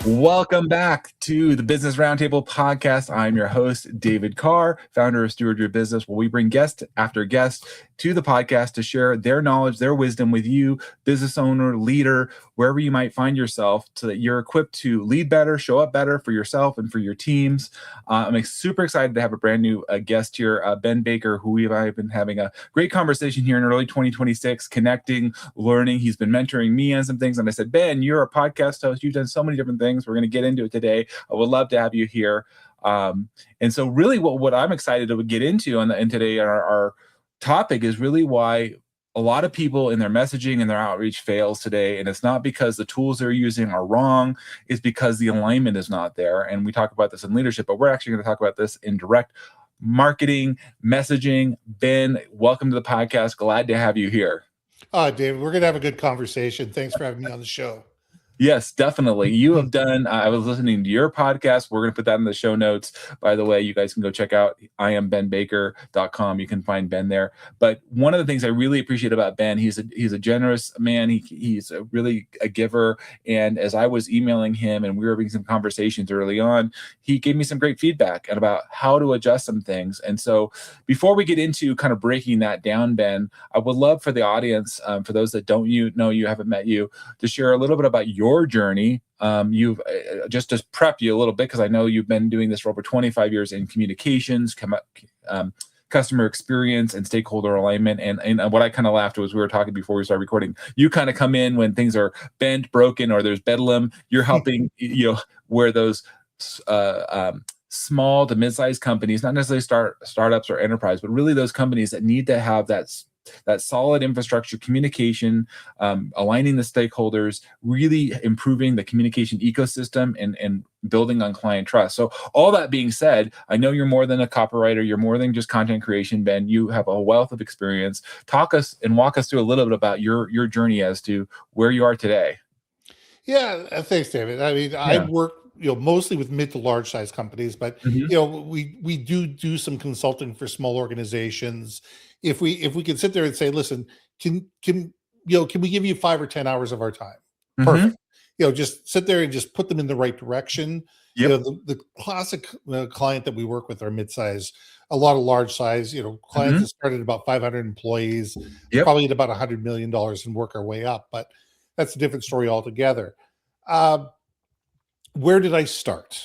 Welcome back to the Business Roundtable Podcast. I'm your host, David Carr, founder of Steward Your Business, where we bring guest after guest to the podcast to share their knowledge, their wisdom with you, business owner, leader, wherever you might find yourself, so that you're equipped to lead better, show up better for yourself and for your teams. I'm super excited to have a brand new guest here, Ben Baker, who I've been having a great conversation here in early 2026, connecting, learning. He's been mentoring me on some things. And I said, Ben, you're a podcast host. You've done so many different things. We're going to get into it today. I would love to have you here. And so really what I'm excited to get into and today our topic is really why a lot of people in their messaging and their outreach fails today. And it's not because the tools they're using are wrong. It's because the alignment is not there. And we talk about this in leadership, but we're actually going to talk about this in direct marketing, messaging. Ben, welcome to the podcast. Glad to have you here. David, we're going to have a good conversation. Thanks for having me on the show. Yes, definitely. You have done, I was listening to your podcast. We're going to put that in the show notes. By the way, you guys can go check out iambenbaker.com. You can find Ben there. But one of the things I really appreciate about Ben, he's a generous man. He's really a giver. And as I was emailing him and we were having some conversations early on, he gave me some great feedback about how to adjust some things. And so before we get into kind of breaking that down, Ben, I would love for the audience, for those that don't haven't met you, to share a little bit about your journey. You've just prep you a little bit, because I know you've been doing this for over 25 years in communications, customer experience, and stakeholder alignment. And what I kind of laughed was, we were talking before we started recording, you kind of come in when things are bent, broken, or there's bedlam. You're helping, where those small to mid-sized companies, not necessarily startups or enterprise, but really those companies that need to have that solid infrastructure, communication, aligning the stakeholders, really improving the communication ecosystem and building on client trust. So all that being said, I know you're more than a copywriter. You're more than just content creation, Ben. You have a wealth of experience. Walk us through a little bit about your journey as to where you are today. Yeah, thanks, David. I mean, I work mostly with mid to large size companies, but we do some consulting for small organizations. If we can sit there and say, listen, can we give you 5 or 10 hours of our time? Perfect. Just sit there and just put them in the right direction. Yep. The classic client that we work with are mid-size, a lot of large size, clients that started about 500 employees, probably at about $100 million, and work our way up. But that's a different story altogether. Where did I start?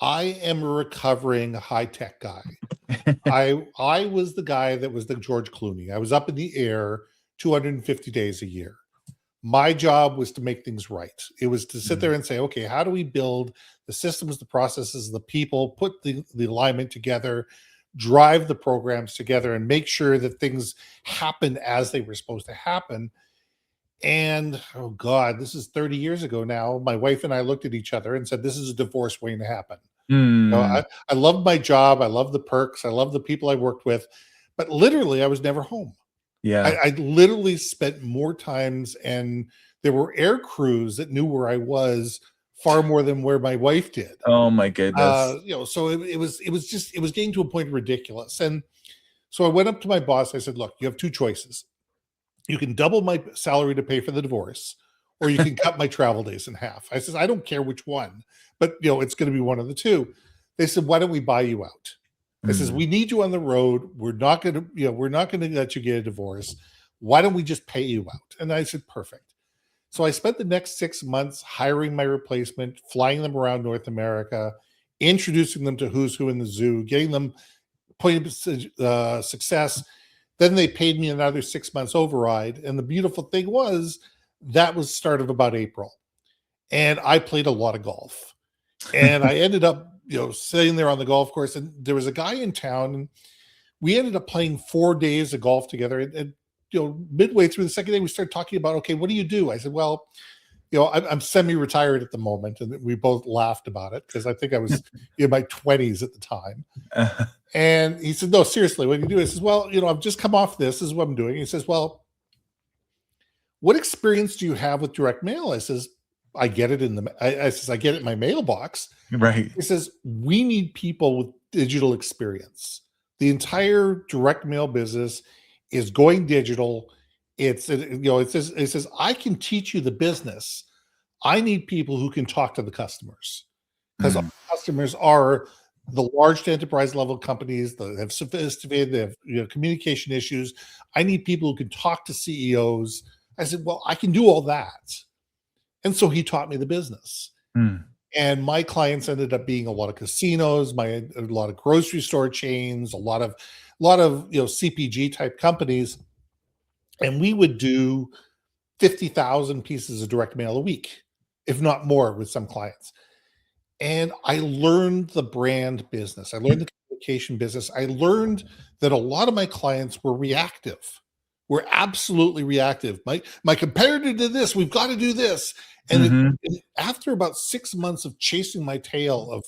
I am a recovering high-tech guy. I was the guy that was the George Clooney. I was up in the air 250 days a year. My job was to make things right. It was to sit there and say, okay, how do we build the systems, the processes, the people, put the alignment together, drive the programs together, and make sure that things happen as they were supposed to happen. And, oh God, this is 30 years ago now. My wife and I looked at each other and said, this is a divorce waiting to happen. I love my job. I love the perks. I love the people I worked with. But literally, I was never home. Yeah. I literally spent more times, and there were air crews that knew where I was far more than where my wife did. Oh my goodness. So it was getting to a point ridiculous. And so I went up to my boss. I said, look, you have two choices. You can double my salary to pay for the divorce, or you can cut my travel days in half. I said, I don't care which one, but it's going to be one of the two. They said, why don't we buy you out? I says, we need you on the road. We're not going to let you get a divorce. Why don't we just pay you out? And I said, perfect. So I spent the next 6 months hiring my replacement, flying them around North America, introducing them to who's who in the zoo, getting them point of success. Then they paid me another 6 months override. And the beautiful thing was, that was the start of about April. And I played a lot of golf. And I ended up, sitting there on the golf course. And there was a guy in town. And we ended up playing 4 days of golf together. And midway through the second day, we started talking about, okay, what do you do? I said, well, I'm semi-retired at the moment. And we both laughed about it, because I think I was in my 20s at the time. And he said, no, seriously, what do you do? I says, well, I've just come off this. This is what I'm doing. He says, well, what experience do you have with direct mail? I says, I get it I get it in my mailbox. Right. He says, we need people with digital experience. The entire direct mail business is going digital. It says, I can teach you the business. I need people who can talk to the customers, because our customers are the large enterprise level companies that have sophisticated, they have communication issues. I need people who can talk to CEOs. I said, well, I can do all that. And so he taught me the business. And my clients ended up being a lot of casinos, a lot of grocery store chains, a lot of CPG type companies. And we would do 50,000 pieces of direct mail a week, if not more, with some clients. And I learned the brand business. I learned the communication business. I learned that a lot of my clients were reactive. We're absolutely reactive. My competitor did this. We've got to do this. And after about 6 months of chasing my tail of,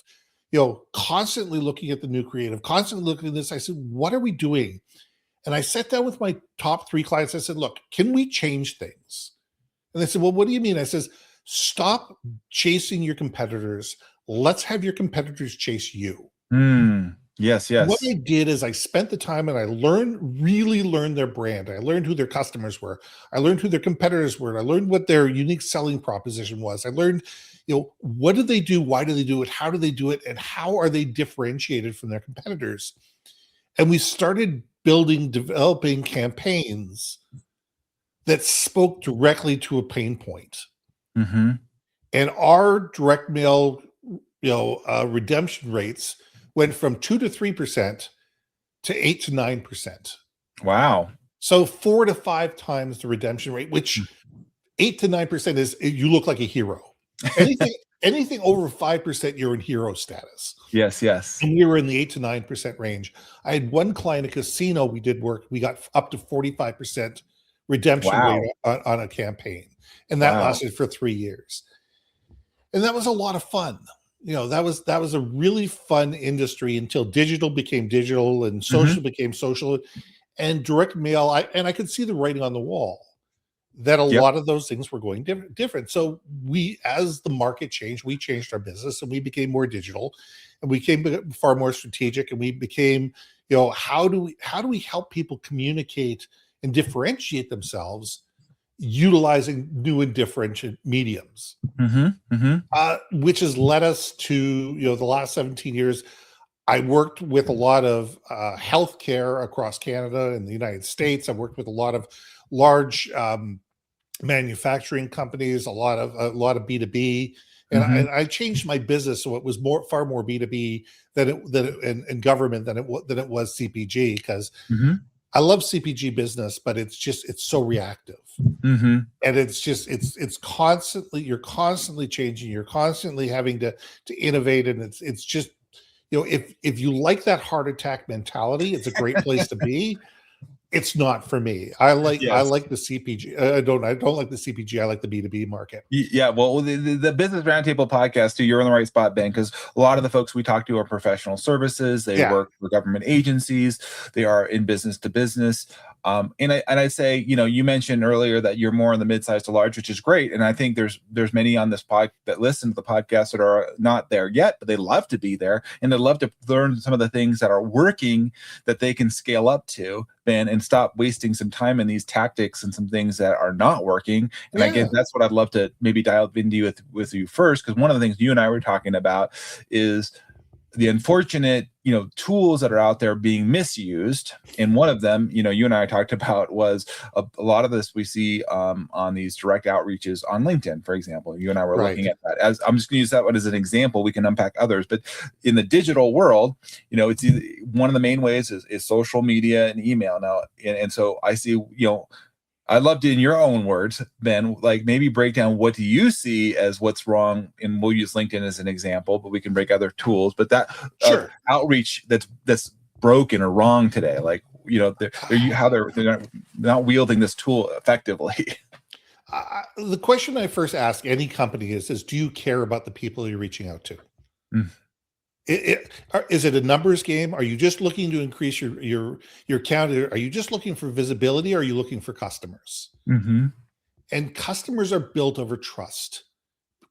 constantly looking at the new creative, constantly looking at this, I said, what are we doing? And I sat down with my top 3 clients. I said, look, can we change things? And they said, well, what do you mean? I says, stop chasing your competitors. Let's have your competitors chase you. Yes. What I did is I spent the time and I really learned their brand. I learned who their customers were. I learned who their competitors were. I learned what their unique selling proposition was. I learned, what do they do? Why do they do it? How do they do it? And how are they differentiated from their competitors? And we started developing campaigns that spoke directly to a pain point. And our direct mail, redemption rates went from 2 to 3% to 8 to 9%. Wow. So 4 to 5 times the redemption rate, which 8 to 9% is, you look like a hero. Anything over 5%, you're in hero status. Yes. And we were in the 8 to 9% range. I had one client, a casino, we got up to 45% redemption rate on a campaign. And that lasted for 3 years. And that was a lot of fun. That was a really fun industry until digital became digital and social became social, and direct mail. I could see the writing on the wall that a lot of those things were going different. So we, as the market changed, we changed our business and we became more digital, and we became far more strategic, and we became, how do we help people communicate and differentiate themselves utilizing new and different mediums, which has led us to, the last 17 years. I worked with a lot of healthcare across Canada and the United States. I worked with a lot of large manufacturing companies, a lot of B2B, and I changed my business so it was far more B2B and government than it was CPG, because I love CPG business, but it's so reactive. And it's constantly, you're constantly changing, you're constantly having to innovate. And it's just, if you like that heart attack mentality, it's a great place to be. It's not for me. I like the CPG. I don't like the CPG. I like the B2B market. Yeah, well, the Business Roundtable podcast, too, you're in the right spot, Ben, because a lot of the folks we talk to are professional services. They work for government agencies. They are in business to business. And I say, you mentioned earlier that you're more in the mid-sized to large, which is great. And I think there's many on this pod that listen to the podcast that are not there yet, but they love to be there, and they love to learn some of the things that are working that they can scale up to, Ben, and stop wasting some time in these tactics and some things that are not working. And I guess that's what I'd love to maybe dive into with you first, because one of the things you and I were talking about is the unfortunate, tools that are out there being misused. And one of them, you and I talked about was a lot of this we see on these direct outreaches on LinkedIn, for example. You and I were looking at that. As I'm just going to use that one as an example. We can unpack others, but in the digital world, it's one of the main ways is social media and email now. And so I see, I'd love to, in your own words, Ben, like maybe break down what do you see as what's wrong, and we'll use LinkedIn as an example, but we can break other tools. But that outreach that's broken or wrong today, like how they're not wielding this tool effectively. The question I first ask any company is do you care about the people you're reaching out to? Is it a numbers game? Are you just looking to increase your count? Are you just looking for visibility? Or are you looking for customers? And customers are built over trust.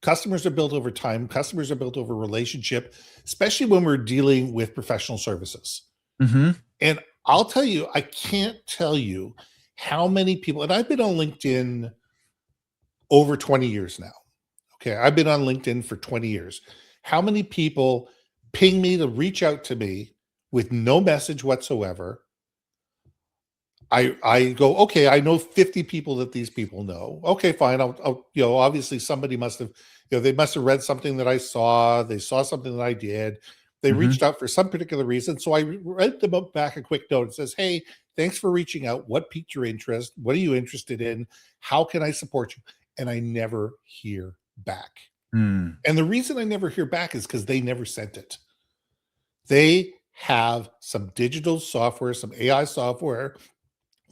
Customers are built over time. Customers are built over relationship, especially when we're dealing with professional services. And I'll tell you, I can't tell you how many people, and I've been on LinkedIn over 20 years now. Okay, I've been on LinkedIn for 20 years. How many people ping me to reach out to me with no message whatsoever? I go, okay, I know 50 people that these people know. Okay, fine. I'll obviously somebody must have, they must have read something that I saw. They saw something that I did. They Mhm. reached out for some particular reason. So I write them back a quick note. It says, hey, thanks for reaching out. What piqued your interest? What are you interested in? How can I support you? And I never hear back. Mm. And the reason I never hear back is because they never sent it. They have some digital software, some AI software,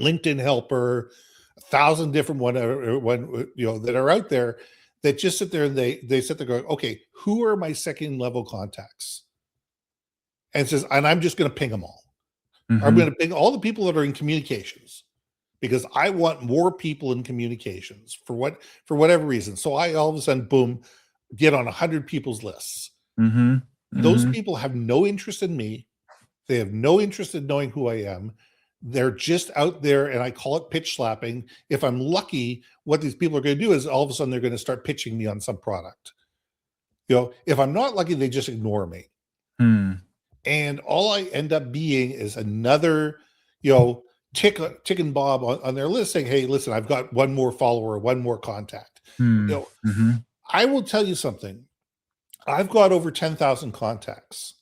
LinkedIn Helper, 1,000 different one that are out there that just sit there and they sit there going, okay, who are my second level contacts? And I'm just going to ping them all. I'm Mhm. going to ping all the people that are in communications because I want more people in communications for whatever reason. So I all of a sudden, boom, get on 100 people's lists. Mhm. Those Mhm. people have no interest in me. They have no interest in knowing who I am. They're just out there, and I call it pitch slapping. If I'm lucky, what these people are going to do is all of a sudden they're going to start pitching me on some product. If I'm not lucky, they just ignore me. Mm. And all I end up being is another, tick and bob on their list saying, hey, listen, I've got one more follower, one more contact. Mm. Mhm. I will tell you something. I've got over 10,000 contacts.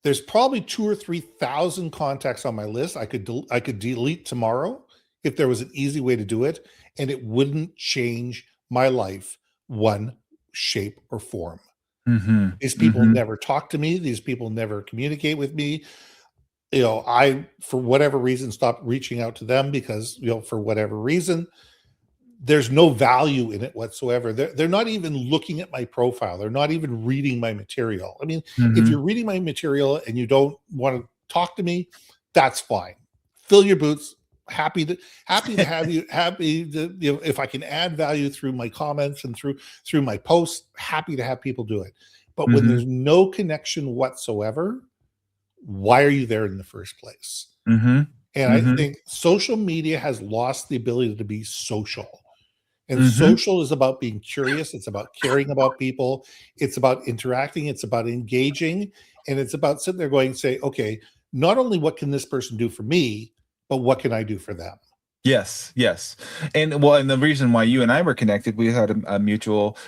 There's probably 2 or 3,000 contacts on my list I could delete tomorrow if there was an easy way to do it, and it wouldn't change my life one shape or form. Mhm. These people Mhm. never talk to me. These people never communicate with me. I, for whatever reason, stopped reaching out to them because, for whatever reason, there's no value in it whatsoever. They're not even looking at my profile. They're not even reading my material. I mean, if Mhm. you're reading my material and you don't want to talk to me, that's fine. Fill your boots. Happy to have you. Happy to, if I can add value through my comments and through my posts, happy to have people do it. But when Mhm. there's no connection whatsoever, why are you there in the first place? Mhm. And I Mhm. think social media has lost the ability to be social. And Mhm. social is about being curious. It's about caring about people. It's about interacting. It's about engaging. And it's about sitting there going, say, okay, not only what can this person do for me, but what can I do for them? Yes, yes. And the reason why you and I were connected, we had a mutual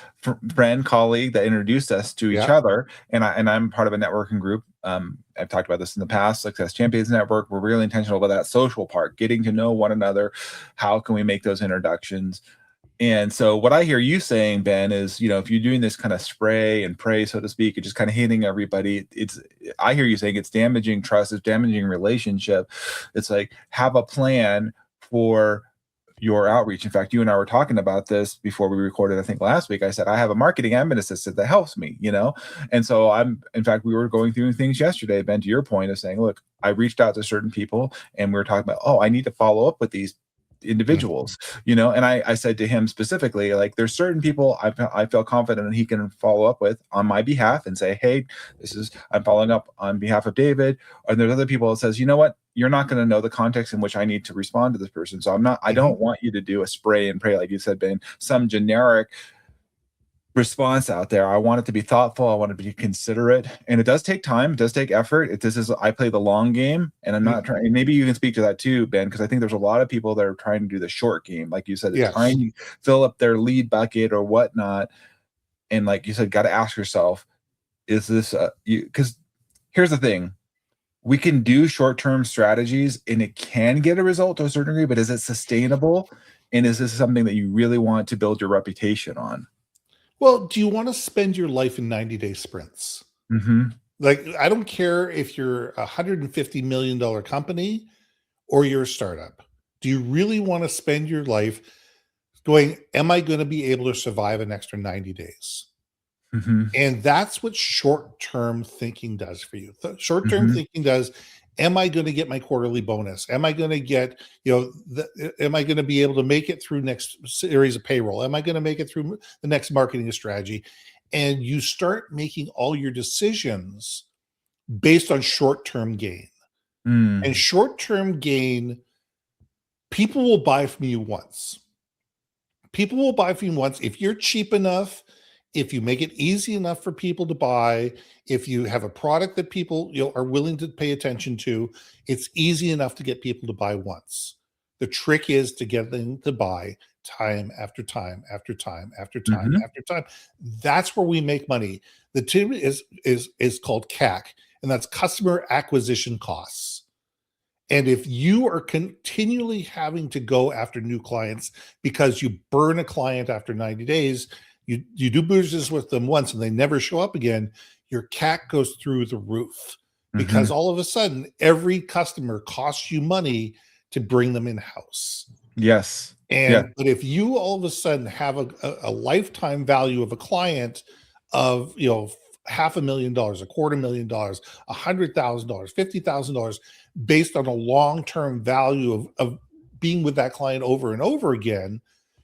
friend, colleague that introduced us to each Yeah. other. And I'm part of a networking group. I've talked about this in the past, Success Champions Network. We're really intentional about that social part, getting to know one another. How can we make those introductions? And so what I hear you saying, Ben, is, if you're doing this kind of spray and pray, so to speak, and just kind of hitting everybody, I hear you saying it's damaging trust, it's damaging relationship. It's like, have a plan for your outreach. In fact, you and I were talking about this before we recorded, I think last week. I said, I have a marketing admin assistant that helps me, And so in fact, we were going through things yesterday, Ben, to your point of saying, look, I reached out to certain people and we were talking about, oh, I need to follow up with these individuals, and I said to him specifically, like, there's certain people I feel confident that he can follow up with on my behalf and say, hey, I'm following up on behalf of David. And there's other people that says, you know what, you're not going to know the context in which I need to respond to this person. So I Mhm. don't want you to do a spray and pray, like you said, Ben, some generic response out there. I want it to be thoughtful. I want it to be considerate, and it does take time. It does take effort. I play the long game, and I'm not trying. And maybe you can speak to that too, Ben, because I think there's a lot of people that are trying to do the short game, like you said, they're trying Yes. to fill up their lead bucket or whatnot. And like you said, got to ask yourself, is this because here's the thing. We can do short-term strategies and it can get a result to a certain degree, but is it sustainable? And is this something that you really want to build your reputation on? Well, do you want to spend your life in 90-day sprints? Mm-hmm. Like, I don't care if you're a $150 million company or you're a startup. Do you really want to spend your life going, am I going to be able to survive an extra 90 days? Mm-hmm. And that's what short-term thinking does for you. Short-term Mm-hmm. thinking does, am I going to get my quarterly bonus? Am I going to get, am I going to be able to make it through next series of payroll? Am I going to make it through the next marketing strategy? And you start making all your decisions based on short-term gain. And Mm. short-term gain, people will buy from you once. people will buy from you once if you're cheap enough, if you make it easy enough for people to buy, if you have a product that people are willing to pay attention to. It's easy enough to get people to buy once. The trick is to get them to buy time after time after time after time Mhm. after time. That's where we make money. The term is called CAC, and that's customer acquisition costs. And if you are continually having to go after new clients because you burn a client after 90 days, you do business with them once and they never show up again, your CAC goes through the roof because Mhm. all of a sudden every customer costs you money to bring them in-house. Yes. Yeah. But if you all of a sudden have a lifetime value of a client of $500,000, $250,000, $100,000, $50,000, based on a long-term value of being with that client over and over again,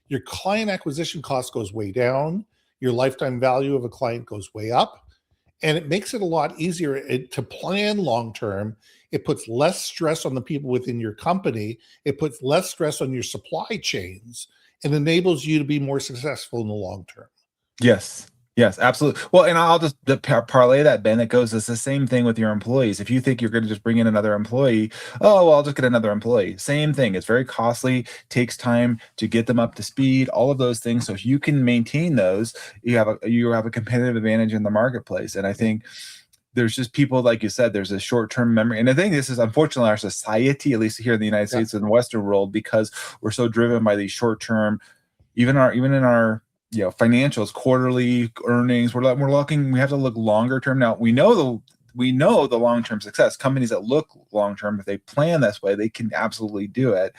your client acquisition cost goes way down, your lifetime value of a client goes way up, and it makes it a lot easier to plan long-term. It puts less stress on the people within your company. It puts less stress on your supply chains and enables you to be more successful in the long term. Yes. Yes, absolutely. Well, and I'll just parlay that, Ben. It goes, it's the same thing with your employees. If you think you're going to just bring in another employee, oh, well, I'll just get another employee. Same thing. It's very costly, takes time to get them up to speed, all of those things. So if you can maintain those, you have a competitive advantage in the marketplace. And I think there's just people, like you said, there's a short-term memory. And I think this is unfortunately our society, at least here in the United States and the Western world, because we're so driven by these short-term, even in our financials, quarterly earnings. We have to look longer term. Now we know the long-term success. Companies that look long-term, if they plan this way, they can absolutely do it.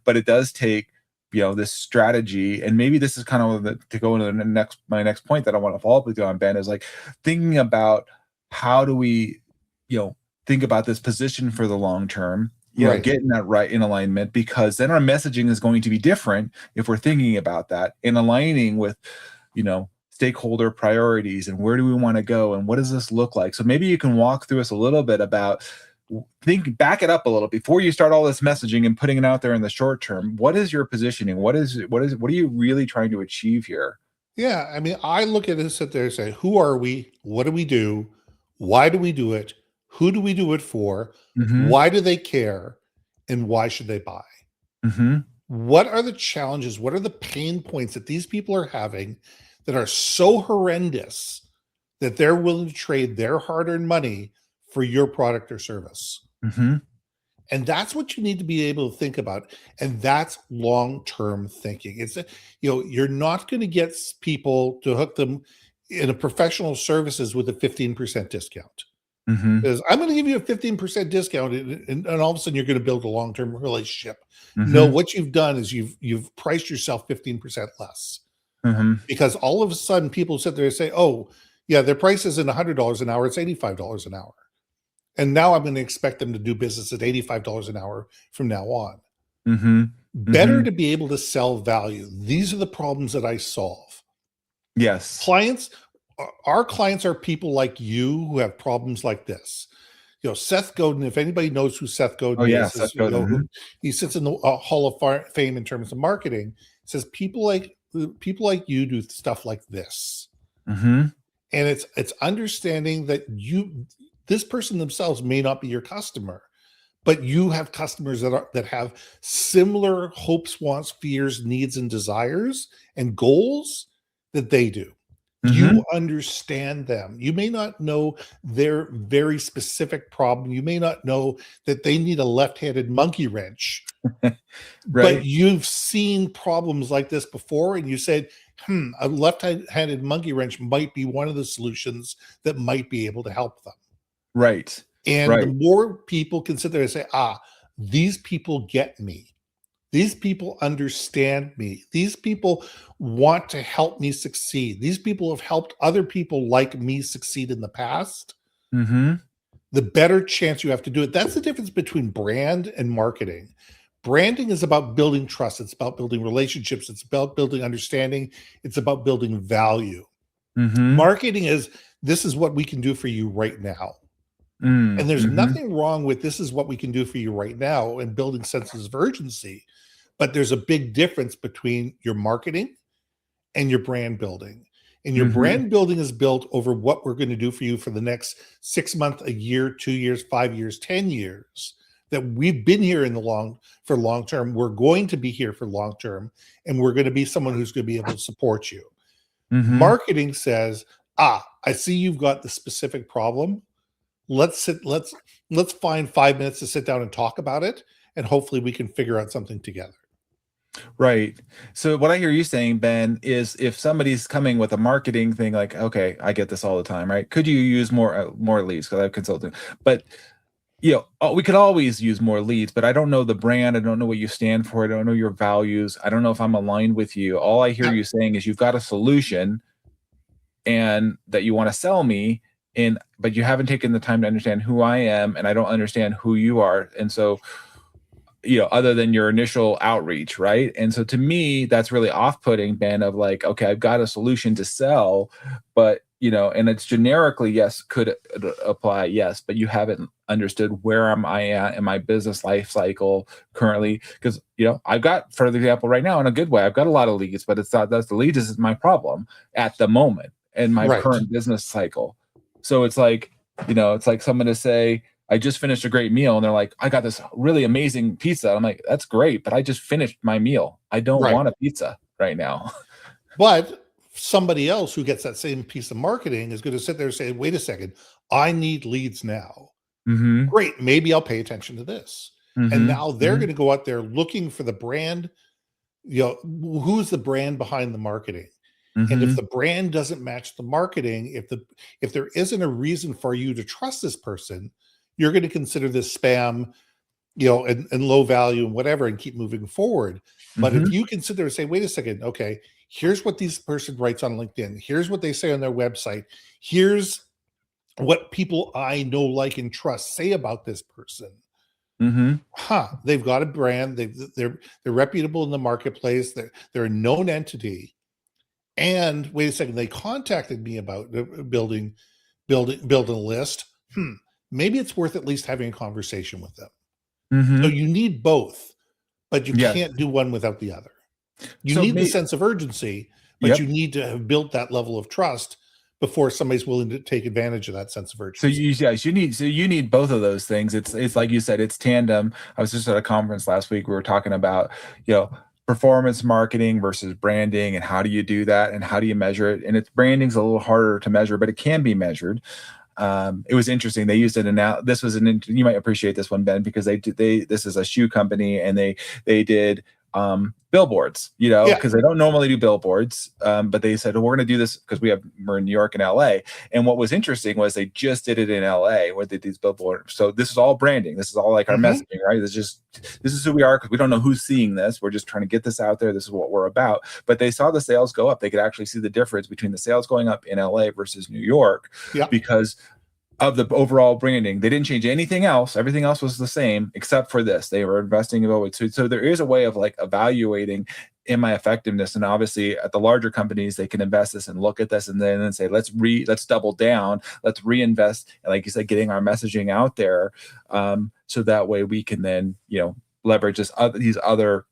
But it does take this strategy, and maybe this is kind of to go into my next point that I want to follow up with you on, Ben, is like thinking about how do we think about this position for the long term. Getting that right in alignment, because then our messaging is going to be different if we're thinking about that and aligning with, stakeholder priorities and where do we want to go and what does this look like. So maybe you can walk through us a little bit about back it up a little before you start all this messaging and putting it out there in the short term. What is your positioning? What are you really trying to achieve here? Yeah. I mean, I look at it and sit there and say, who are we? What do we do? Why do we do it? Who do we do it for? Mm-hmm. Why do they care? And why should they buy? Mm-hmm. What are the challenges? What are the pain points that these people are having that are so horrendous that they're willing to trade their hard-earned money for your product or service? Mm-hmm. And that's what you need to be able to think about. And that's long-term thinking. It's, you're not going to get people to hook them in a professional services with a 15% discount. Mm-hmm. Because I'm going to give you a 15% discount, and all of a sudden you're going to build a long-term relationship. Mm-hmm. No, what you've done is you've priced yourself 15% less. Mm-hmm. Because all of a sudden people sit there and say, oh, yeah, their price isn't $100 an hour, it's $85 an hour. And now I'm going to expect them to do business at $85 an hour from now on. Mm-hmm. Better to be able to sell value. These are the problems that I solve. Yes. Our clients are people like you who have problems like this. Seth Godin, if anybody knows who Seth Godin is, Seth Godin. He sits in the Hall of Fame in terms of marketing, says people like you do stuff like this. Mm-hmm. And it's understanding that this person themselves may not be your customer, but you have customers that have similar hopes, wants, fears, needs, and desires and goals that they do. Mm-hmm. You understand them. You may not know their very specific problem. You may not know that they need a left-handed monkey wrench, Right. But you've seen problems like this before, and you said, a left-handed monkey wrench might be one of the solutions that might be able to help them. Right. And the more people can sit there and say, these people get me. These people understand me. These people want to help me succeed. These people have helped other people like me succeed in the past. Mm-hmm. The better chance you have to do it. That's the difference between brand and marketing. Branding is about building trust. It's about building relationships. It's about building understanding. It's about building value. Mm-hmm. Marketing is, this is what we can do for you right now. And there's nothing wrong with this is what we can do for you right now and building senses of urgency. But there's a big difference between your marketing and your brand building. And your brand building is built over what we're going to do for you for the next 6 months, a year, 2 years, 5 years, 10 years. That we've been here for long term. We're going to be here for long term, and we're going to be someone who's going to be able to support you. Marketing says, I see you've got the specific problem. Let's find 5 minutes to sit down and talk about it, and hopefully we can figure out something together. Right. So what I hear you saying, Ben, is if somebody's coming with a marketing thing, like, okay, I get this all the time, right? Could you use more leads? Because I have consulting, but we could always use more leads, but I don't know the brand. I don't know what you stand for. I don't know your values. I don't know if I'm aligned with you. All I hear you saying is you've got a solution and that you want to sell me, but you haven't taken the time to understand who I am, and I don't understand who you are. And so, other than your initial outreach, right? And so to me, that's really off-putting, Ben, of like, okay, I've got a solution to sell, but, and it's generically, yes, could apply, yes, but you haven't understood where am I at in my business life cycle currently. Because, I've got, for example, right now, in a good way, I've got a lot of leads, but it's not, that's the leads is my problem at the moment in my current business cycle. So it's like, it's like someone to say, I just finished a great meal, and they're like, I got this really amazing pizza. I'm like, that's great, but I just finished my meal. I don't want a pizza right now. But somebody else who gets that same piece of marketing is going to sit there and say, wait a second, I need leads now. Great. Maybe I'll pay attention to this. And now they're going to go out there looking for the brand, who's the brand behind the marketing? And if the brand doesn't match the marketing, if there isn't a reason for you to trust this person, you're going to consider this spam, and low value and whatever, and keep moving forward. But if you consider and say, wait a second, okay, here's what this person writes on LinkedIn. Here's what they say on their website. Here's what people I know, like, and trust say about this person. They've got a brand. They're reputable in the marketplace. They're a known entity. And wait a second, they contacted me about building a list. Maybe it's worth at least having a conversation with them. So you need both, but you can't do one without the other. You need the sense of urgency, but you need to have built that level of trust before somebody's willing to take advantage of that sense of urgency. So you need both of those things. It's like you said, it's tandem. I was just at a conference last week. We were talking about, performance marketing versus branding, and how do you do that, and how do you measure it? And branding's a little harder to measure, but it can be measured. It was interesting. They used you might appreciate this one, Ben, because this is a shoe company, and they did billboards, because they don't normally do billboards. But they said, we're going to do this because we're in New York and LA. And what was interesting was they just did it in LA where they did these billboards. So this is all branding. This is all like our messaging, right? This is who we are, because we don't know who's seeing this. We're just trying to get this out there. This is what we're about. But they saw the sales go up. They could actually see the difference between the sales going up in LA versus New York because of the overall branding. They didn't change anything else. Everything else was the same except for this. They were investing in it. So there is a way of like evaluating in my effectiveness. And obviously at the larger companies, they can invest this and look at this and then say, let's double down, let's reinvest. And like you said, getting our messaging out there. So that way we can then, leverage these other,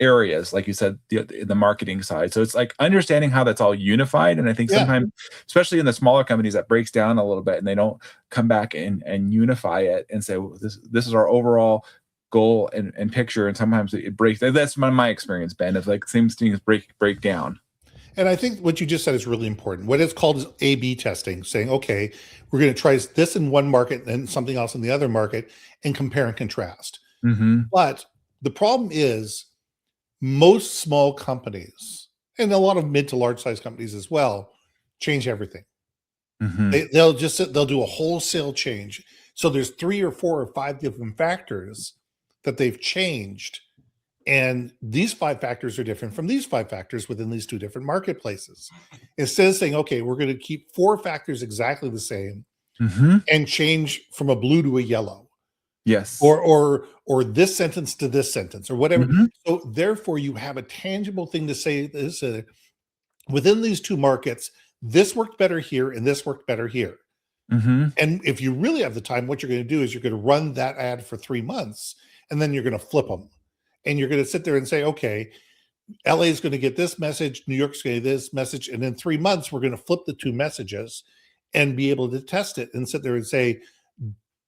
areas, like you said, the marketing side. So it's like understanding how that's all unified. And I think sometimes, especially in the smaller companies, that breaks down a little bit, and they don't come back and unify it and say, well, this is our overall goal and picture. And sometimes it breaks. That's my experience, Ben, of like things break down. And I think what you just said is really important. What it's called is A/B testing, saying, okay, we're going to try this in one market and something else in the other market and compare and contrast. But the problem is, most small companies, and a lot of mid to large size companies as well, change everything. They'll do a wholesale change. So there's 3 or 4 or 5 different factors that they've changed. And these 5 factors are different from these 5 factors within these 2 different marketplaces. Instead of saying, okay, we're going to keep 4 factors exactly the same and change from a blue to a yellow. Yes. Or this sentence to this sentence or whatever. So therefore you have a tangible thing to say this within these 2 markets, this worked better here and this worked better here. And if you really have the time, what you're going to do is you're going to run that ad for 3 months, and then you're going to flip them, and you're going to sit there and say, okay, LA is going to get this message, New York's going to get this message, and in 3 months we're going to flip the two messages and be able to test it and sit there and say,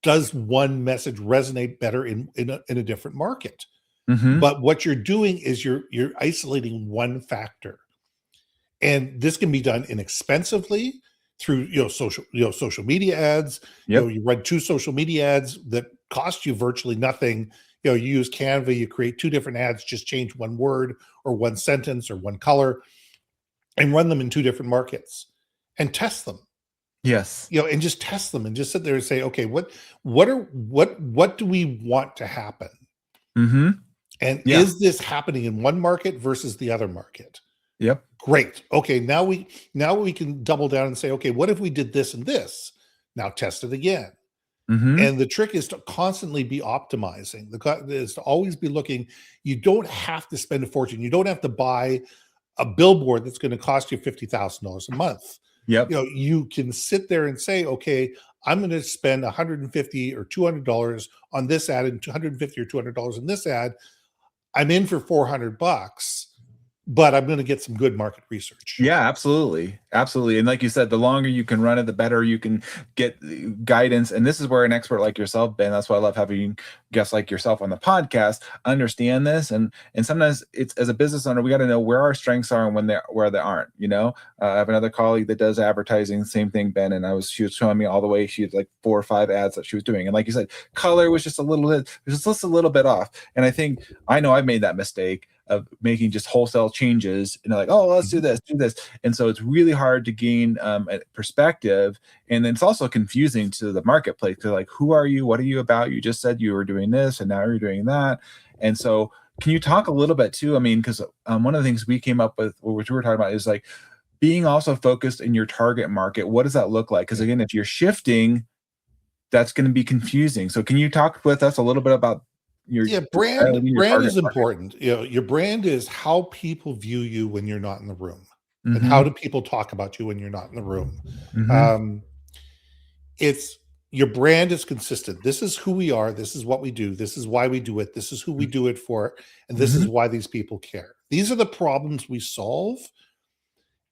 does one message resonate better in a different market? Mm-hmm. But what you're doing is you're isolating one factor, and this can be done inexpensively through social media ads. Yep. You run 2 social media ads that cost you virtually nothing. You use Canva, you create 2 different ads, just change one word or one sentence or one color, and run them in 2 different markets and test them. Yes. And just test them and just sit there and say, okay, what do we want to happen? Mm-hmm. And is this happening in one market versus the other market? Yep. Great. Okay, now we can double down and say, okay, what if we did this and this? Now test it again. Mm-hmm. And the trick is to constantly be optimizing. Is to always be looking. You don't have to spend a fortune. You don't have to buy a billboard that's going to cost you $50,000 a month. Yep. You can sit there and say, okay, I'm going to spend $150 or $200 on this ad and $150 or $200 on this ad. I'm in for $400, but I'm going to get some good market research. Yeah, absolutely. Absolutely. And like you said, the longer you can run it, the better you can get guidance. And this is where an expert like yourself, Ben, that's why I love having guests like yourself on the podcast, understand this. And sometimes it's, as a business owner, we got to know where our strengths are and where they aren't. I have another colleague that does advertising, same thing, Ben. And she was showing me all the way. She had like 4 or 5 ads that she was doing. And like you said, color was just a little bit off. And I know I've made that mistake of making just wholesale changes and like, oh, let's do this. And so it's really hard to gain a perspective. And then it's also confusing to the marketplace. They're like, who are you? What are you about? You just said you were doing this and now you're doing that. And so can you talk a little bit too? I mean, because one of the things we came up with, which we were talking about, is like being also focused in your target market. What does that look like? Because again, if you're shifting, that's going to be confusing. So can you talk with us a little bit about brand is important. Your brand is how people view you when you're not in the room. Mm-hmm. And how do people talk about you when you're not in the room? Mm-hmm. It's your brand is consistent. This is who we are. This is what we do. This is why we do it. This is who we do it for. And this is why these people care. These are the problems we solve.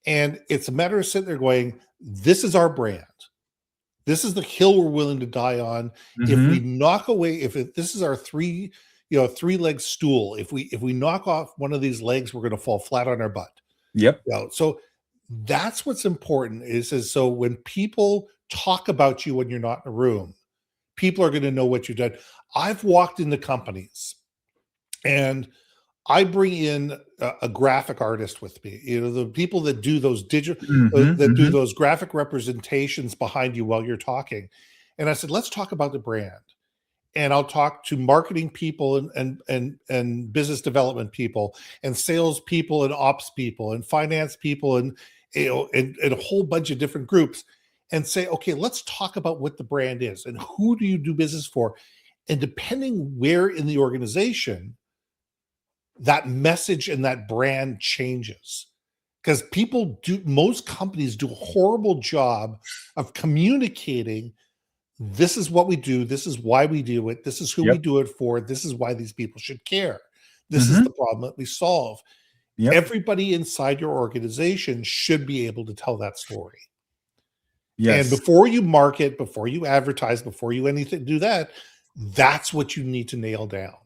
And it's a matter of sitting there going, this is our brand. This is the hill we're willing to die on. Mm-hmm. If we knock away, this is our 3-leg stool. If we knock off one of these legs, we're going to fall flat on our butt. Yep. So that's what's important is so when people talk about you when you're not in a room, people are going to know what you've done. I've walked into companies and I bring in a graphic artist with me, the people that do those digital, do those graphic representations behind you while you're talking. And I said, let's talk about the brand. And I'll talk to marketing people and business development people and sales people and ops people and finance people and a whole bunch of different groups and say, okay, let's talk about what the brand is and who do you do business for? And depending where in the organization, that message and that brand changes, because most companies do a horrible job of communicating. This is what we do. This is why we do it. This is who we do it for. This is why these people should care. This is the problem that we solve. Yep. Everybody inside your organization should be able to tell that story. Yes. And before you market, before you advertise, before you do that, that's what you need to nail down.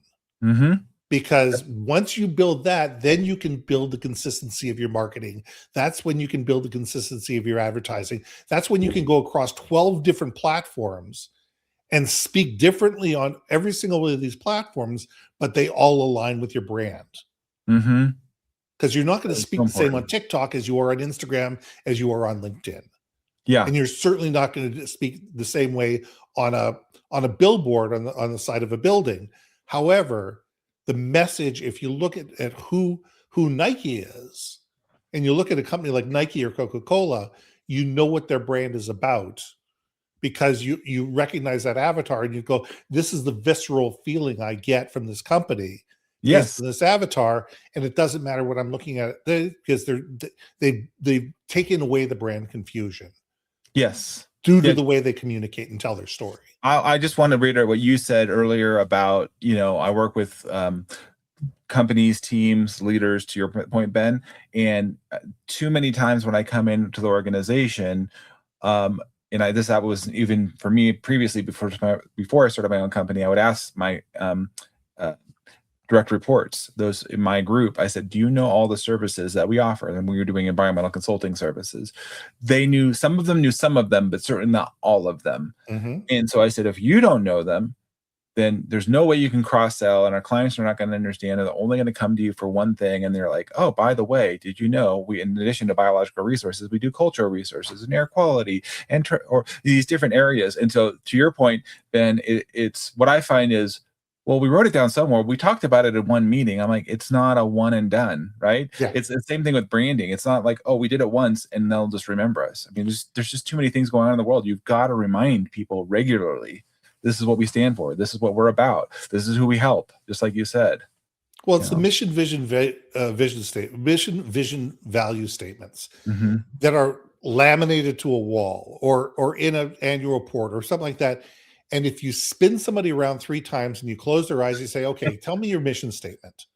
Mm-hmm. Because once you build that, then you can build the consistency of your marketing. That's when you can build the consistency of your advertising. That's when you can go across 12 different platforms and speak differently on every single one of these platforms, but they all align with your brand. Mm-hmm. Because you're not going to speak the same on TikTok as you are on Instagram, as you are on LinkedIn. Yeah. And you're certainly not going to speak the same way on a billboard on the side of a building. However, the message, if you look at who Nike is, and you look at a company like Nike or Coca-Cola, you know what their brand is about, because you recognize that avatar and you go, this is the visceral feeling I get from this company. Yes, this avatar, and it doesn't matter what I'm looking at, because they've taken away the brand confusion. Yes, due to the way they communicate and tell their story. I just want to reiterate what you said earlier about, I work with companies, teams, leaders, to your point, Ben. And too many times when I come into the organization, that was even for me previously before I started my own company, I would ask my uh, direct reports, those in my group, I said, do you know all the services that we offer? And we were doing environmental consulting services. Some of them knew some of them, but certainly not all of them. Mm-hmm. And so I said, if you don't know them, then there's no way you can cross-sell, and our clients are not going to understand. They're only going to come to you for one thing. And they're like, oh, by the way, did you know we, in addition to biological resources, we do cultural resources and air quality or these different areas. And so to your point, Ben, it's what I find is, well, we wrote it down somewhere. We talked about it in one meeting. I'm like, it's not a one and done, right? Yeah. It's the same thing with branding. It's not like, oh, we did it once and they'll just remember us. I mean, there's just too many things going on in the world. You've got to remind people regularly. This is what we stand for. This is what we're about. This is who we help, just like you said. Well, it's the mission, vision, value statements that are laminated to a wall or in an annual report or something like that. And if you spin somebody around 3 times and you close their eyes, you say, okay, tell me your mission statement.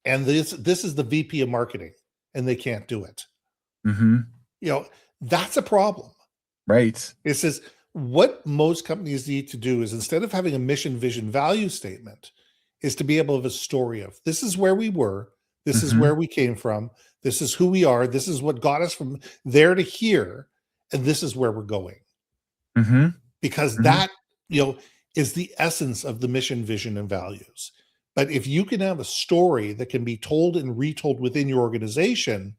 And this is the VP of marketing, and they can't do it. That's a problem. Right. It says what most companies need to do is, instead of having a mission, vision, value statement, is to be able to have a story of, this is where we were, this is where we came from, this is who we are, this is what got us from there to here, and this is where we're going. Because that, is the essence of the mission, vision, and values. But if you can have a story that can be told and retold within your organization,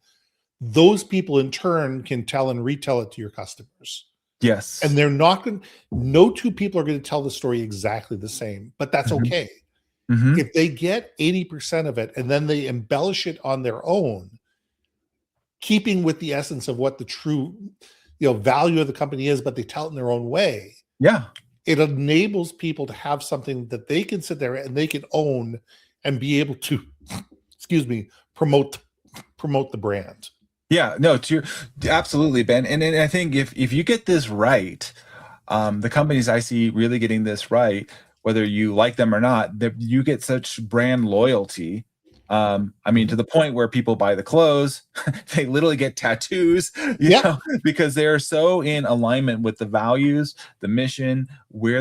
those people in turn can tell and retell it to your customers. Yes. And they're not going, no two people are going to tell the story exactly the same, but that's okay. If they get 80% of it and then they embellish it on their own, keeping with the essence of what the true value of the company is, but they tell it in their own way. Yeah. It enables people to have something that they can sit there and they can own and be able to, promote the brand. Yeah, no, absolutely, Ben. And I think if you get this right, the companies I see really getting this right, whether you like them or not, that you get such brand loyalty. I mean, to the point where people buy the clothes, they literally get tattoos, because they're so in alignment with the values, the mission, where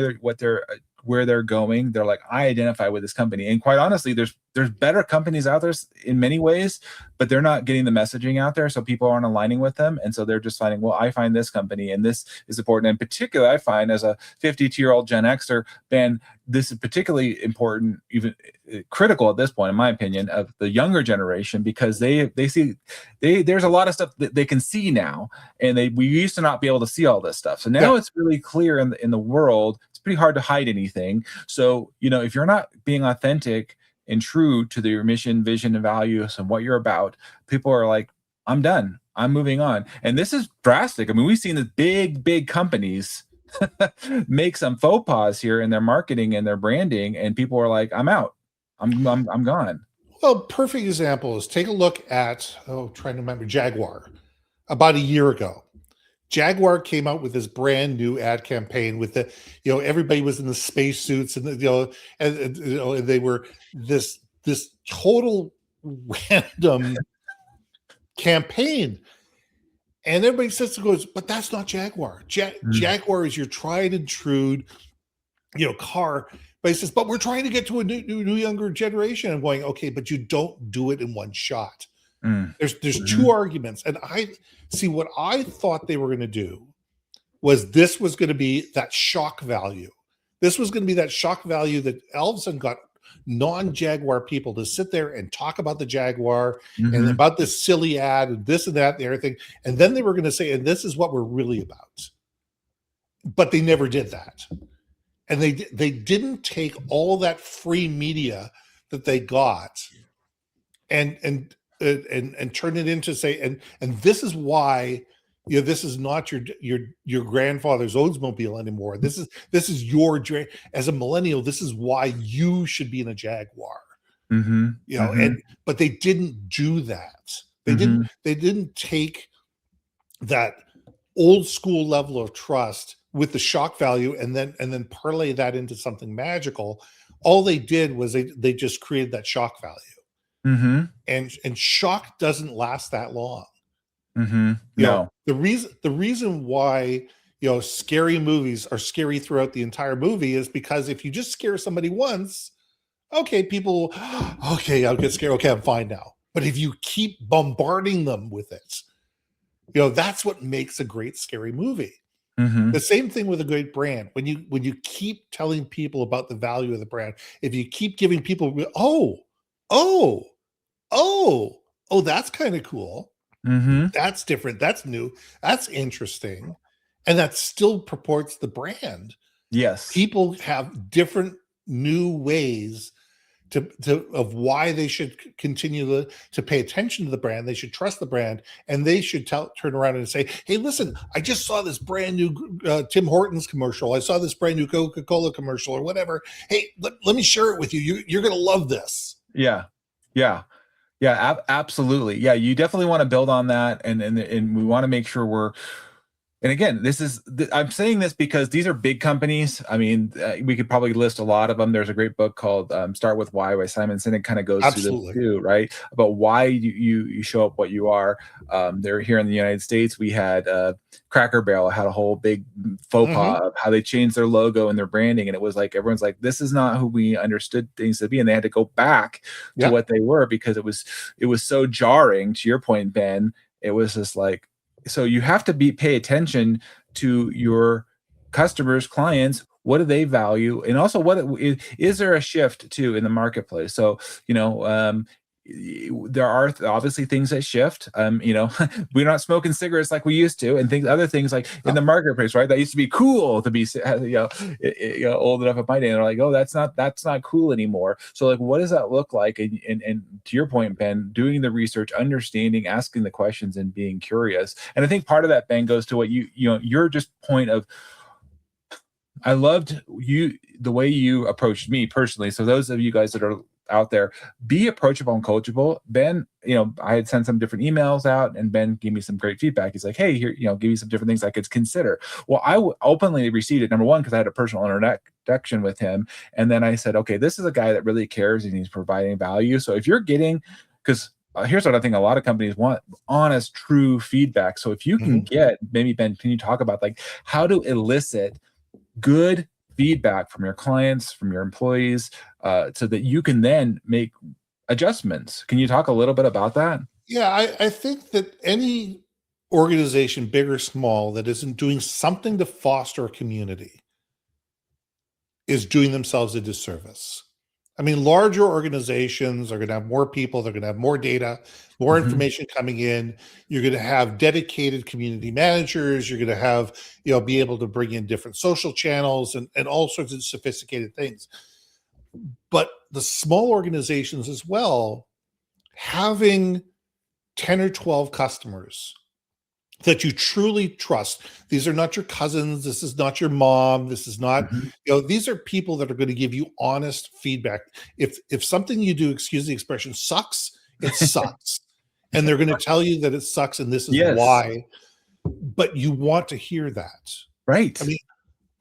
they're going. They're like, I identify with this company. And quite honestly, there's better companies out there in many ways, but they're not getting the messaging out there. So people aren't aligning with them. And so they're just finding, well, I find this company and this is important. And particularly, I find as a 52-year-old Gen Xer, Ben, this is particularly important, even critical at this point, in my opinion, of the younger generation, because they see there's a lot of stuff that they can see now. And we used to not be able to see all this stuff. So now it's really clear in the world. It's pretty hard to hide anything. So, if you're not being authentic and true to your mission, vision, and values and what you're about, people are like, I'm done. I'm moving on. And this is drastic. I mean, we've seen the big companies make some faux pas here in their marketing and their branding, and people are like, I'm out. I'm gone. Well, perfect example is, take a look at, trying to remember, Jaguar. About a year ago, Jaguar came out with this brand new ad campaign with the, everybody was in the spacesuits and and they were this total random campaign. And everybody sits and goes, but that's not Jaguar. Jaguar is your tried and true, car. But he says, but we're trying to get to a new younger generation. I'm going, okay, but you don't do it in one shot. There's two arguments. And I see, what I thought they were going to do was, this was going to be that shock value. This was going to be that shock value that all of a sudden got non-Jaguar people to sit there and talk about the Jaguar and about this silly ad and this and that and everything. And then they were going to say, and this is what we're really about. But they never did that. And they didn't take all that free media that they got and turn it into, say, and this is why, this is not your grandfather's Oldsmobile anymore. This is your, as a millennial, this is why you should be in a Jaguar. But they didn't do that. They didn't take that old school level of trust with the shock value and then parlay that into something magical. All they did was they just created that shock value. Mm-hmm. And shock doesn't last that long. Mm-hmm. You know, No. the reason why, scary movies are scary throughout the entire movie is because if you just scare somebody once, okay, people, okay, I'll get scared. Okay, I'm fine now. But if you keep bombarding them with it, that's what makes a great scary movie. Mm-hmm. The same thing with a great brand. When you keep telling people about the value of the brand, if you keep giving people, oh, that's kind of cool. Mm-hmm. That's different. That's new. That's interesting. And that still purports the brand. Yes. People have different new ways of why they should continue to pay attention to the brand. They should trust the brand, and they should turn around and say, hey, listen, I just saw this brand new Tim Hortons commercial. I saw this brand new Coca-Cola commercial or whatever. Hey, let me share it with you. You're going to love this. Yeah. Absolutely. Yeah, you definitely want to build on that, and we want to make sure and again, I'm saying this because these are big companies. I mean, we could probably list a lot of them. There's a great book called Start With Why by Simon Sinek, kind of goes Absolutely. through this too, right? About why you show up what you are. They're here in the United States. We had Cracker Barrel had a whole big faux pas of how they changed their logo and their branding. And it was like, everyone's like, this is not who we understood things to be. And they had to go back to what they were, because it was so jarring. To your point, Ben, it was just like, so you have to pay attention to your customers, clients. What do they value? And also, what is there a shift too in the marketplace? So, there are obviously things that shift. We're not smoking cigarettes like we used to, and other things like in the marketplace, right? That used to be cool to be, old enough at my day. And they're like, oh, that's not cool anymore. So like, what does that look like? And to your point, Ben, doing the research, understanding, asking the questions, and being curious. And I think part of that, Ben, goes to what your just point of, I loved the way you approached me personally. So those of you guys that are out there, be approachable and coachable. Ben, I had sent some different emails out, and Ben gave me some great feedback. He's like, hey, here, give you some different things I could consider. Well, I openly received it, number one, because I had a personal introduction with him. And then I said, okay, this is a guy that really cares and he's providing value. So if you're getting, because here's what I think a lot of companies want: honest, true feedback. So if you can get, maybe Ben, can you talk about like how to elicit good feedback from your clients, from your employees, so that you can then make adjustments? Can you talk a little bit about that? Yeah, I think that any organization, big or small, that isn't doing something to foster a community is doing themselves a disservice. I mean, larger organizations are going to have more people, they're going to have more data, more information coming in. You're going to have dedicated community managers. You're going to have, be able to bring in different social channels and all sorts of sophisticated things. But the small organizations as well, having 10 or 12 customers that you truly trust. These are not your cousins. This is not your mom. This is not, these are people that are going to give you honest feedback. If something you do, excuse the expression, sucks, it sucks. And they're going to tell you that it sucks and this is why. But you want to hear that. Right. I mean,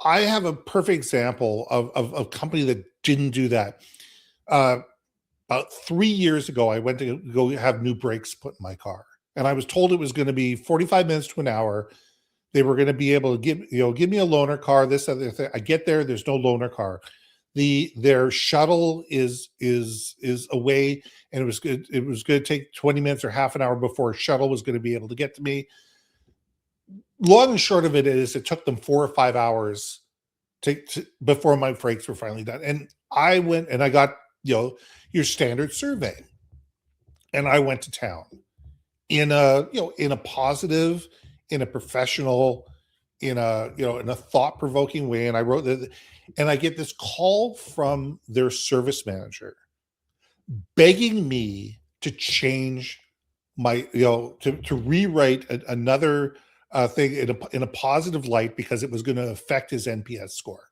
I have a perfect example of a company that didn't do that. About 3 years ago, I went to go have new brakes put in my car. And I was told it was going to be 45 minutes to an hour. They were going to be able to give me a loaner car, this other thing. I get there, there's no loaner car. Their shuttle is away, and it was going to take 20 minutes or half an hour before a shuttle was going to be able to get to me. Long and short of it is, it took them 4 or 5 hours before my brakes were finally done. And I went and I got your standard survey, and I went to town in a positive, in a professional, in a thought-provoking way. And I wrote that, and I get this call from their service manager begging me to change my, to rewrite another thing in a positive light because it was going to affect his NPS score.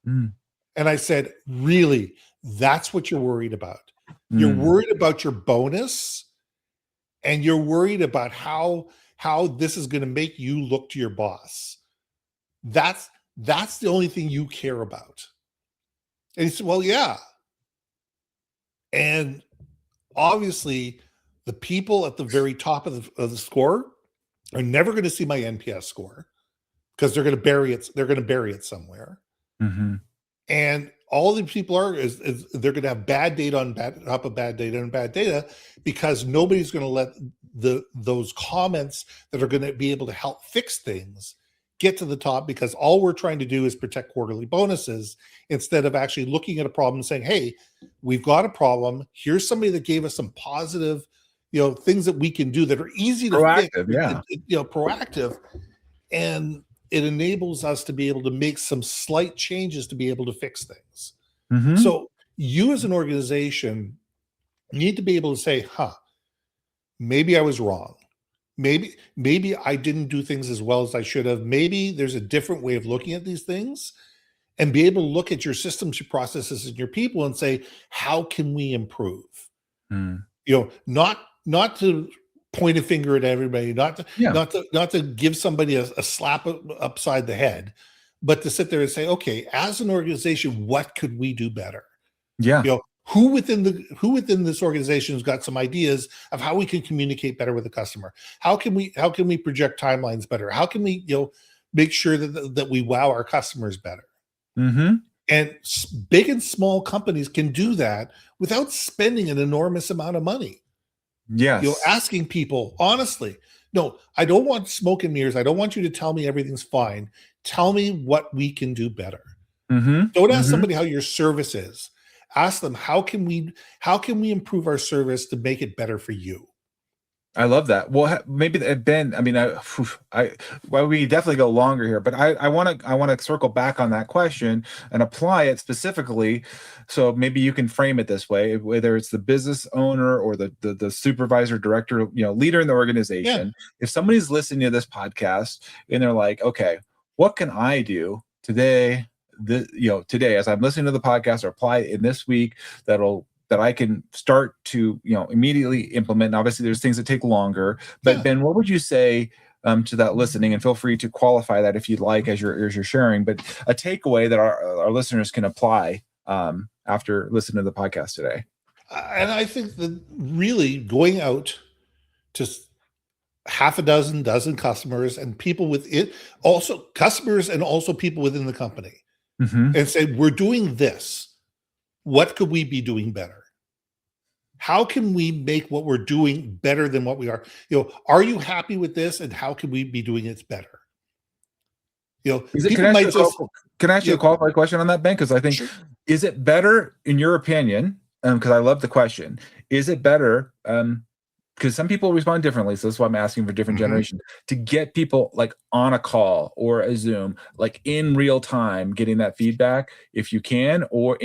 And I said, really, that's what you're worried about? You're worried about your bonus, and you're worried about how this is going to make you look to your boss. That's the only thing you care about. And he said, well, yeah. And obviously, the people at the very top of the score are never going to see my NPS score because they're going to bury it. They're going to bury it somewhere. Mm-hmm. And all these people is they're going to have bad data on top of bad data and bad data because nobody's going to let those comments that are going to be able to help fix things get to the top, because all we're trying to do is protect quarterly bonuses instead of actually looking at a problem and saying, hey, we've got a problem. Here's somebody that gave us some positive, things that we can do that are easy to fix, proactive. And it enables us to be able to make some slight changes to be able to fix things. Mm-hmm. So you as an organization need to be able to say, maybe I was wrong. Maybe I didn't do things as well as I should have. Maybe there's a different way of looking at these things, and be able to look at your systems, your processes, and your people and say, how can we improve? Not to point a finger at everybody, not to give somebody a slap upside the head, but to sit there and say, okay, as an organization, what could we do better? Yeah. Who within this organization has got some ideas of how we can communicate better with the customer? How can we project timelines better? How can we make sure that we wow our customers better? Mm-hmm. And big and small companies can do that without spending an enormous amount of money. Yes. Asking people honestly, no, I don't want smoke and mirrors. I don't want you to tell me everything's fine. Tell me what we can do better. Mm-hmm. Don't ask somebody how your service is. Ask them, how can we improve our service to make it better for you? I love that. Well, maybe Ben, we definitely go longer here, but I want to circle back on that question and apply it specifically. So maybe you can frame it this way, whether it's the business owner or the supervisor, director, leader in the organization. Yeah. If somebody's listening to this podcast and they're like, okay, what can I do today as I'm listening to the podcast, or apply in this week that I can start to, immediately implement. And obviously there's things that take longer, but Ben, what would you say to that listening? And feel free to qualify that if you'd like, as you're sharing, but a takeaway that our listeners can apply after listening to the podcast today. And I think that really going out to half a dozen customers and people within, also customers and also people within the company, and say, we're doing this. What could we be doing better? How can we make what we're doing better than what we are? Are you happy with this? And how can we be doing it better? Can I ask you a qualified question on that, Ben? Because I think, is it better, in your opinion, because I love the question, is it better, because some people respond differently, so that's why I'm asking for different generations, to get people like on a call or a Zoom, like in real time, getting that feedback if you can, or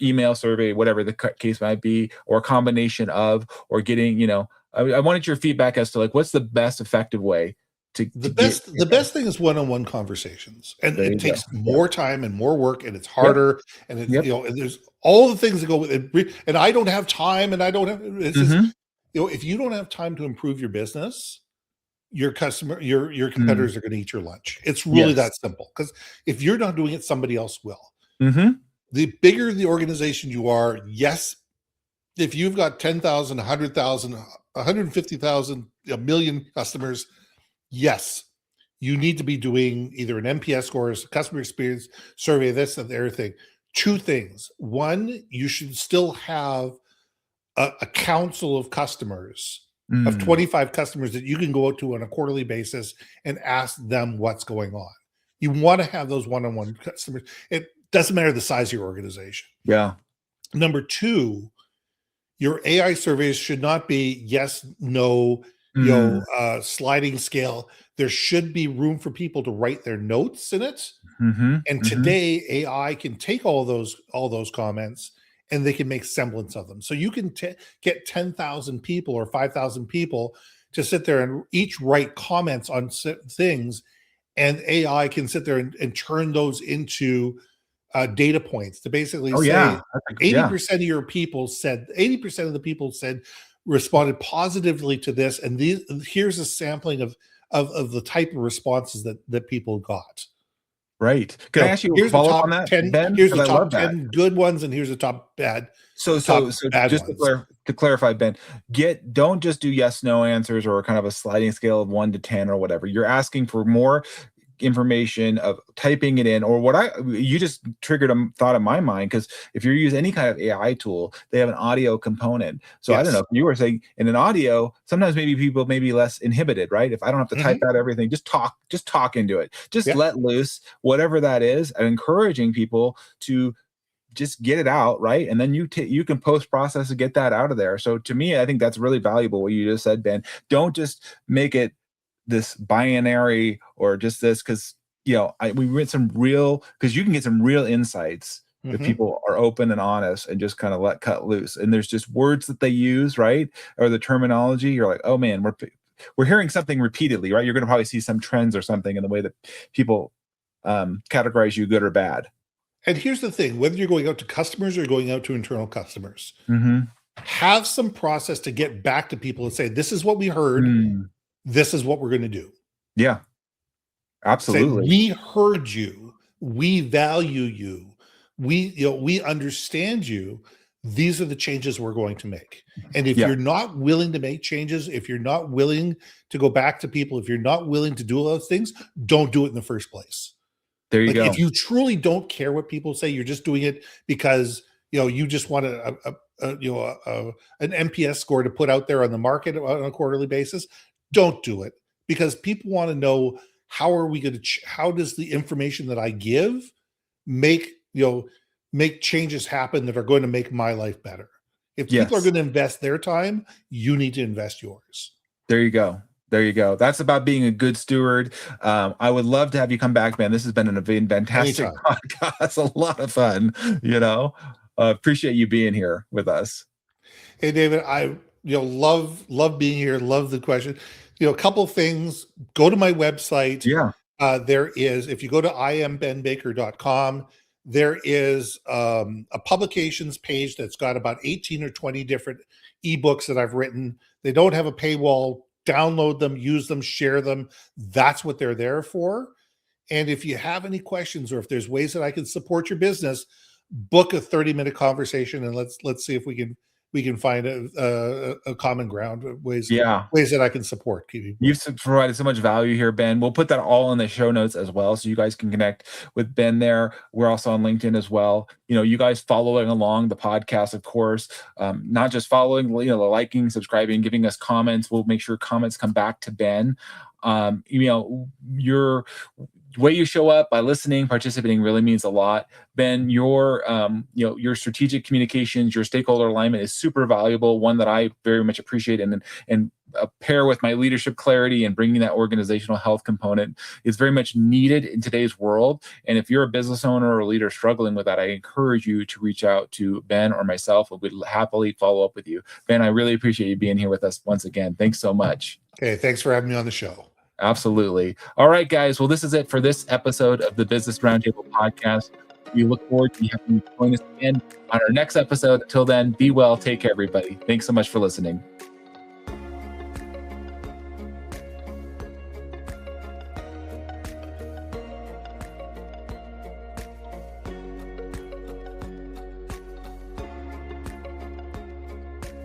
email, survey, whatever the case might be, or a combination of, or getting, I wanted your feedback as to like, what's the best effective way the best thing is one-on-one conversations, and it takes more time and more work, and it's harder, and it, and there's all the things that go with it. And I don't have time, and I don't have. It's just, if you don't have time to improve your business, your competitors are going to eat your lunch. It's really that simple. Because if you're not doing it, somebody else will. The bigger the organization you are, yes, if you've got 10,000, 100,000, 150,000, a million customers, yes, you need to be doing either an NPS score, customer experience survey, this and the other thing. Two things. One, you should still have a council of customers, of 25 customers that you can go out to on a quarterly basis and ask them what's going on. You want to have those one-on-one customers. It doesn't matter the size of your organization. Yeah. Number two, your AI surveys should not be yes, no, sliding scale. There should be room for people to write their notes in it. And today AI can take all those comments and they can make semblance of them. So you can get 10,000 people or 5,000 people to sit there and each write comments on things, and AI can sit there and turn those into data points to basically say 80% of your people said, 80% of the people responded positively to this, and here's a sampling of the type of responses that people got. Right. Can I ask you a Here's the follow up on top that, 10, Ben? here's Because the I love top that. 10 good ones, and here's the top So bad just ones. to clarify, Ben, don't just do yes, no answers or kind of a sliding scale of 1 to 10 or whatever. You're asking for more information of typing it in, or you just triggered a thought in my mind, because if you use any kind of AI tool, they have an audio component. So I don't know, Yes. if you were saying in an audio, sometimes maybe people may be less inhibited, right? If I don't have to type out everything, just talk into it, just Yep. let loose, whatever that is, and encouraging people to just get it out, right? And then you can post process and get that out of there. So to me, I think that's really valuable what you just said, Ben. Don't just make it this binary or just this, because we went some real, because you can get some real insights if people are open and honest and just kind of let cut loose. And there's just words that they use, right? Or the terminology, you're like, oh man, we're hearing something repeatedly, right? You're going to probably see some trends or something in the way that people categorize you, good or bad. And here's the thing, whether you're going out to customers or going out to internal customers, Mm-hmm. have some process to get back to people and say, this is what we heard. This is what we're going to do. Yeah, absolutely. Say, we heard you. We value you. We understand you. These are the changes we're going to make. And if you're not willing to make changes, if you're not willing to go back to people, if you're not willing to do all those things, don't do it in the first place. There you go. If you truly don't care what people say, you're just doing it because you just want an NPS score to put out there on the market on a quarterly basis. Don't do it, because people want to know, how are we going to how does the information that I give make changes happen that are going to make my life better. If people are going to invest their time, you need to invest yours. There you go. That's about being a good steward. I would love to have you come back, man. This has been a fantastic podcast. A lot of fun. Appreciate you being here with us. Hey, David, I love being here. Love the question. A couple of things. Go to my website. Yeah. There is, if you go to imbenbaker.com, there is a publications page that's got about 18 or 20 different ebooks that I've written. They don't have a paywall. Download them, use them, share them. That's what they're there for. And if you have any questions, or if there's ways that I can support your business, book a 30-minute conversation, and let's see if we can find a common ground, ways that I can support. You've provided so much value here, Ben. We'll put that all in the show notes as well, so you guys can connect with Ben there. We're also on LinkedIn as well. You guys following along the podcast, of course, not just following, liking, subscribing, giving us comments. We'll make sure comments come back to Ben. Your way you show up by listening, participating really means a lot. Ben, your strategic communications, your stakeholder alignment is super valuable, one that I very much appreciate, and pair with my leadership clarity and bringing that organizational health component is very much needed in today's world. And if you're a business owner or a leader struggling with that, I encourage you to reach out to Ben or myself. We'd happily follow up with you. Ben, I really appreciate you being here with us once again. Thanks so much. Okay, thanks for having me on the show. Absolutely. All right, guys. Well, this is it for this episode of the Business Roundtable Podcast. We look forward to having you join us again on our next episode. Until then, be well. Take care, everybody. Thanks so much for listening.